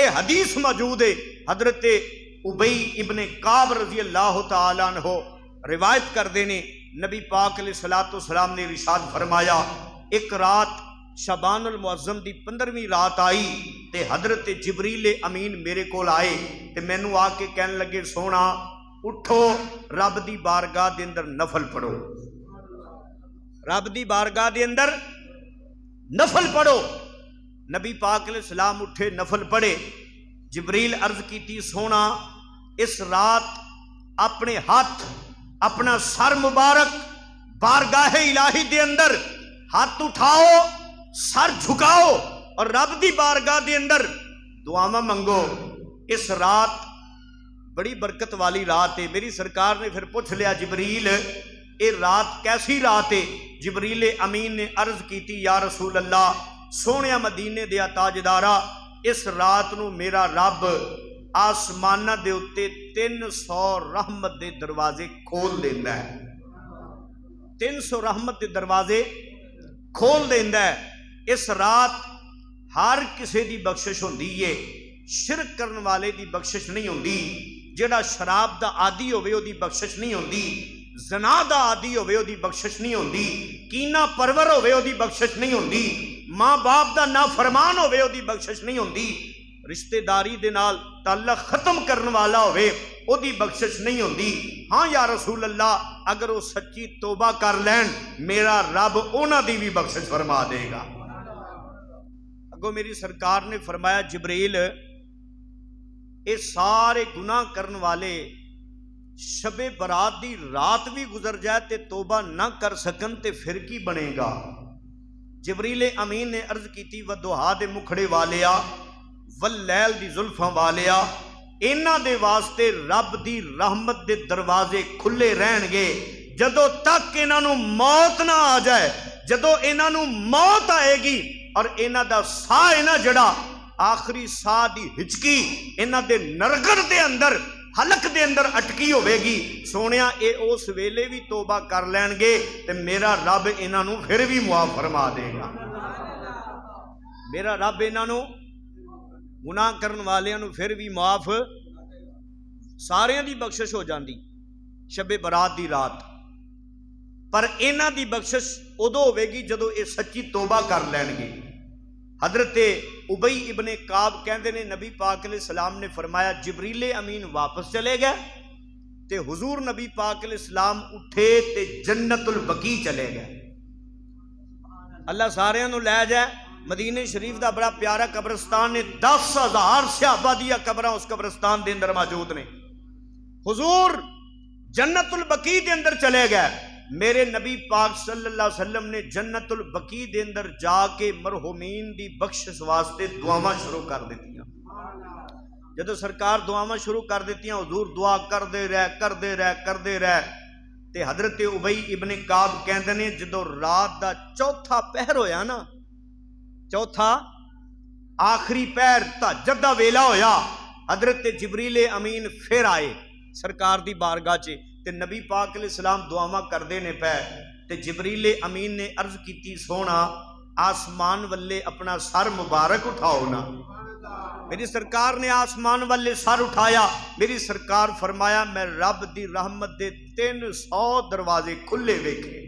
اے حدیث موجود ہے، حضرت ابی ابن کعب رضی اللہ تعالیٰ عنہ روایت کر دینے نبی پاک علیہ الصلوۃ والسلام نے ارشاد فرمایا، ایک رات شعبان المعظم دی 15ویں رات آئی تے حضرت جبریل امین میرے کول آئے تے مینوں آ کے کہن لگے، سونا اٹھو رب دی بارگاہ دے اندر نفل پڑھو، رب دی بارگاہ دے اندر نفل پڑھو۔ نبی پاک علیہ السلام اٹھے، نفل پڑھے۔ جبریل عرض کیتی، سونا اس رات اپنے ہاتھ، اپنا سر مبارک بارگاہ الہی دے اندر ہاتھ اٹھاؤ، سر جھکاؤ اور رب دی بارگاہ دے اندر دعاواں منگو۔ اس رات بڑی برکت والی رات ہے۔ میری سرکار نے پھر پوچھ لیا، جبریل اے رات کیسی رات ہے؟ جبریل امین نے عرض کیتی، یا رسول اللہ، سونے مدینے دیا تاجدارا، اس رات نو میرا رب آسمانہ دے اتے 300 رحمت دے دروازے کھول دیندہ ہے، 300 رحمت دے دروازے کھول دیندہ ہے۔ اس رات ہر کسے دی بخشش ہوندی ہے، شرک کرن والے دی بخشش نہیں ہوندی، جڑا شراب دا عادی ہوئے او دی بخشش نہیں ہوندی، زنا دا عادی ہوئے او دی بخشش نہیں ہوندی، کینہ پرور ہوئے او دی بخشش نہیں ہوندی، ماں باپ دا نافرمان ہوئے او دی بخشش نہیں ہوندی، رشتہ داری دے نال تعلق ختم کرن والا ہوئے او دی بخشش نہیں ہوندی۔ ہاں یا رسول اللہ، اگر وہ سچی توبہ کر لین میرا رب اونا دی بھی بخشش فرما دے گا۔ اگو میری سرکار نے فرمایا، جبریل اے سارے گناہ کرن والے شب برات دی رات بھی گزر جائے تے توبہ نہ کر سکن تے پھر کی بنے گا؟ جبریل امین نے عرض کیتی، ودہا دے مکھڑے والیا، واللیل دی زلفاں والیا، انہاں دے واسطے رب دی رحمت دے دروازے کھلے رہن گے جدوں تک انہاں نو موت نہ آ جائے۔ جدوں انہاں نو موت آئے گی اور انہاں دا ساہ انہاں جڑا آخری ساہ دی ہچکی انہاں دے نرگڑ دے اندر، حلق دے اندر اٹکی ہوئے گی، سونیا اے اس ویلے بھی توبہ کر لین گے تے میرا رب انہاں نو پھر بھی معاف فرما دے گا۔ میرا رب انہاں نو گناہ کرن والیاں نو پھر بھی معاف، ساریاں دی بخشش ہو جاندی شب برات دی رات، پر انہاں دی بخشش ادو ہوئے گی جدو اے سچی توبہ کر لین گے۔ حضرت ابی ابن کعب کہندے نے، نبی پاک علیہ السلام نے فرمایا، جبریل امین واپس چلے گئے تے حضور نبی پاک علیہ السلام اٹھے تے جنت البقیع چلے گئے۔ اللہ ساریاں نو لے جائے۔ مدینہ شریف دا بڑا پیارا قبرستان نے، 10,000 صحابہ دیا قبراں اس قبرستان دے اندر موجود نے۔ حضور جنت البقیع دے اندر چلے گئے۔ میرے نبی پاک صلی اللہ علیہ وسلم نے جنت البقیع دے اندر جا کے مرحومین دی بخشش واسطے دعاواں شروع کر دیتیاں۔ جدو سرکار دعاواں شروع کر دیتیاں، حضور دعا کر دے رہے تے حضرت ابی ابن کعب کہندے نے، جدو رات دا چوتھا پہر ہویا نا، چوتھا آخری پہر تہجد دا ویلا ہویا، حضرت جبریل امین پھر آئے سرکار دی بارگاہ چے تے نبی پاک علیہ السلام دعاواں کردے نے پہ تے جبریل امین نے عرض کیتی، سونا آسمان والے اپنا سر مبارک اٹھاؤ نا۔ میری سرکار نے آسمان والے سر اٹھایا۔ میری سرکار فرمایا، میں رب دی رحمت دے 300 دروازے کھلے ویکھے،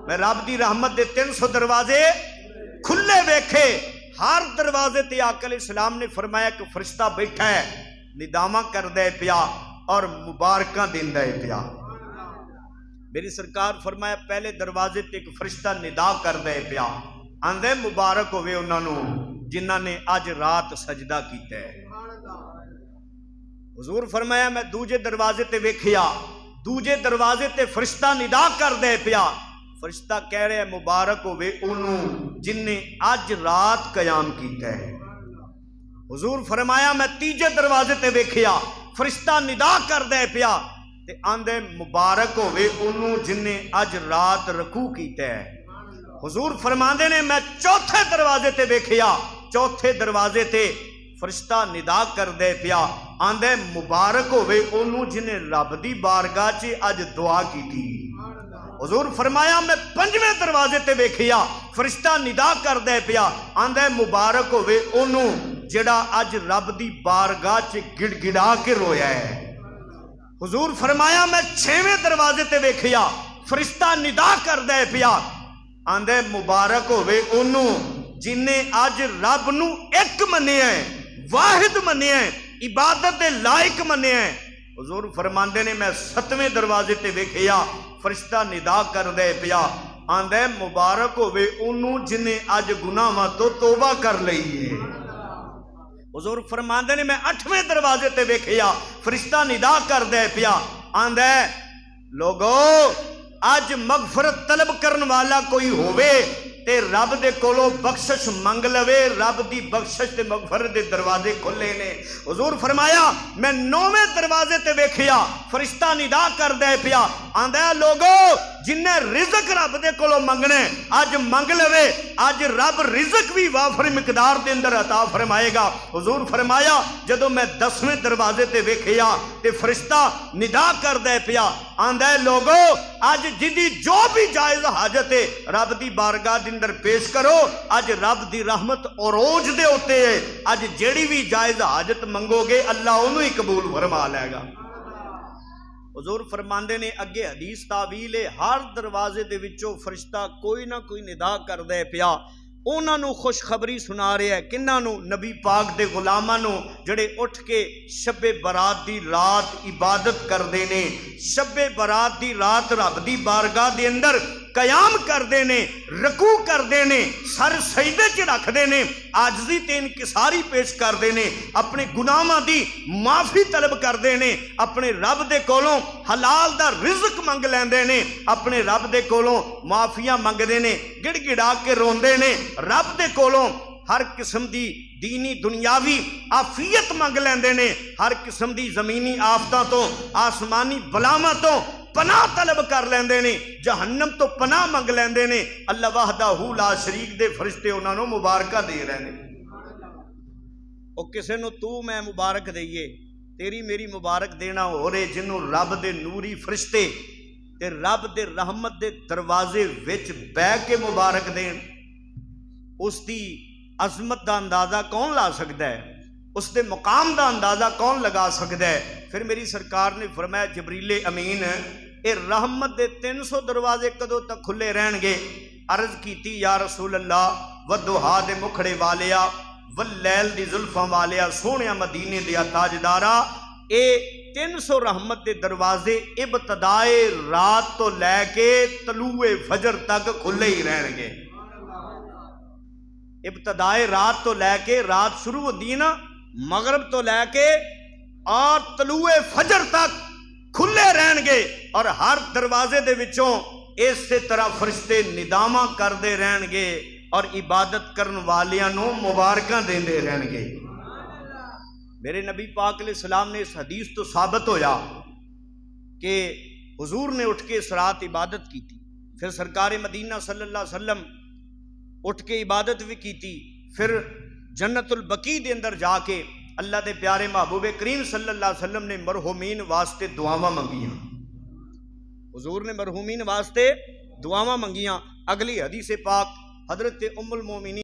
میں رب دی رحمت دے 300 دروازے کھلے ویکھے۔ ہر دروازے تے آقا علیہ السلام نے فرمایا کہ فرشتہ بیٹھا ہے، ندامہ کر دے پیا اور مبارکہ دیندہ ہے پیا۔ میری سرکار فرمایا، پہلے دروازے تے ایک فرشتہ ندا کر دے پیا، آندے مبارک ہوئے انہاں نو جنہاں نے آج رات سجدہ کیتا ہے۔ حضور فرمایا، میں دوجے دروازے تے ویکھیا، دوجے دروازے تے فرشتہ ندا کر دے پیا، فرشتہ کہہ رہے ہیں مبارک ہوئے انہوں جن نے آج رات قیام کیتا ہے۔ حضور فرمایا، میں تیجے دروازے تے ویکھیا، فرشتہ ندا کر دے پیا تے آندے مبارک ہوئے انہوں جن نے آج رات رکوع کیتا ہے۔ حضور فرماندے نے، میں چوتھے دروازے تے ویکھیا، چوتھے دروازے تے فرشتہ ندا کر دے پیا، آندے مبارک ہوئے انہوں جن نے رب دی بارگاہ چے آج دعا کی تھی۔ حضور فرمایا، میں پنجویں دروازے تے ویکھیا، فرشتہ ندا کر دے پیا، آندے مبارک ہوئے انہوں جڑا اج رب دی بارگاہ چ گڑ گڑا کے رویا ہے۔ حضور فرمایا میں 6ویں دروازے تے ویکھیا فرشتہ ندا کردا ہے پیا، آندے مبارک ہوئے انہوں جن نے اج رب نو ایک منیا ہے، واحد منیا ہے، عبادت دے لائق منیا ہے۔ حضور فرماندے نے میں 7ویں دروازے تے ویکھیا فرشتہ ندا کردا ہے پیا، آندے مبارک ہوئے انہوں جن نے اج گناہاں تو توبہ کر لئی ہے۔ حضور فرماندے نے میں 8ویں دروازے تے ویکھیا فرشتہ ندا کردا ہے پیا، آندے لوگو اج مغفرت طلب کرن والا کوئی ہووے تے رب دے کولو بخشش منگ لوے، رب دی بخشش تے مغفرت دے دروازے کھلے نے۔ حضور فرمایا میں 9ویں دروازے تے ویکھیا فرشتہ ندا کردا ہے پیا، آندا ہے لوگو جن نے رزق رب دے کولو منگنے اج منگ لوے، اج رب رزق بھی وافر مقدار دے اندر عطا فرمائے گا۔ حضور فرمایا جدوں میں 10ویں دروازے تے ویکھیا تے فرشتہ ندا کردا ہے پیا، آندا ہے لوگو اج جدی جو بھی جائز حاجت ہے رب دی بارگاہ دے اندر پیش کرو، اج رب دی رحمت عروج دے ہوتے ہے، اج جیڑی بھی جائز حاجت منگو گے اللہ انہوں ہی قبول فرما لے گا۔ حضور فرماندے نے اگے حدیث تعویل ہے ہر دروازے دے وچوں فرشتہ کوئی نہ کوئی ندا کردے پیا، انہاں نو خوشخبری سنا رہا ہے، کنہاں نو؟ نبی پاک دے غلاماں نو جڑے اٹھ کے شب برات دی رات عبادت کردے نے، شب برات دی رات رب دی بارگاہ دے اندر قیام کردے نے، رکوع کردے نے، سر سجدے چ رکھدے نے، عاجزی تے انکساری پیش کردے نے، اپنے گناہاں دی معافی طلب کردے نے، اپنے رب دے کولوں حلال دا رزق منگ لیندے نے، اپنے رب دے کولوں معافیاں منگدے نے، گڑ گڑا کے روندے نے، رب دے کولوں ہر قسم دی دینی دنیاوی عافیت منگ لیندے نے، ہر قسم دی زمینی آفتاں تو آسمانی بلاواں تو پناہ طلب کر لیندے نے، جہنم تو پناہ منگ لیندے نے۔ اللہ وحدہ لا شریک دے فرشتے انہاں نو مبارکہ دے رہے ہیں۔ او کسے نو تو میں مبارک دئیے، تیری میری مبارک دینا ہو رہے جنوں رب دے نوری فرشتے تے رب دے رحمت دے دروازے وچ بہ کے مبارک دین، اس دی عظمت دا اندازہ کون لا سکتا ہے؟ اس دے مقام دا اندازہ کون لگا سکتا ہے؟ پھر میری سرکار نے فرمایا جبریل امین اے رحمت دے 300 دروازے کدوں تک کھلے رہن گے؟ عرض کیتی یا رسول اللہ ودہا دے مکھڑے والیا واللیل دی زلفاں والیا سونیا مدینے دیا تاجدارا، اے 300 رحمت دے دروازے ابتدائے رات تو لے کے طلوع فجر تک کھلے ہی رہن گے۔ ابتدائے رات تو لے کے رات شروع ہوتی ہے نا مغرب تو لے کے اور طلوع فجر تک کھلے رہن گے، اور ہر دروازے دے وچوں اسی طرح فرشتے ندامہ کردے رہن گے اور عبادت کرن والیاں نو مبارکاں دیندے رہن گے۔ میرے نبی پاک علیہ السلام نے اس حدیث تو ثابت ہویا کہ حضور نے اٹھ کے رات عبادت کی تھی، پھر سرکار مدینہ صلی اللہ علیہ وسلم اٹھ کے عبادت بھی کی تھی، پھر جنت البقیع دے اندر جا کے اللہ دے پیارے محبوب کریم صلی اللہ علیہ وسلم نے مرحومین واسطے دعاواں منگیاں، حضور نے مرحومین واسطے دعاواں منگیاں۔ اگلی حدیث پاک حضرت ام المومنین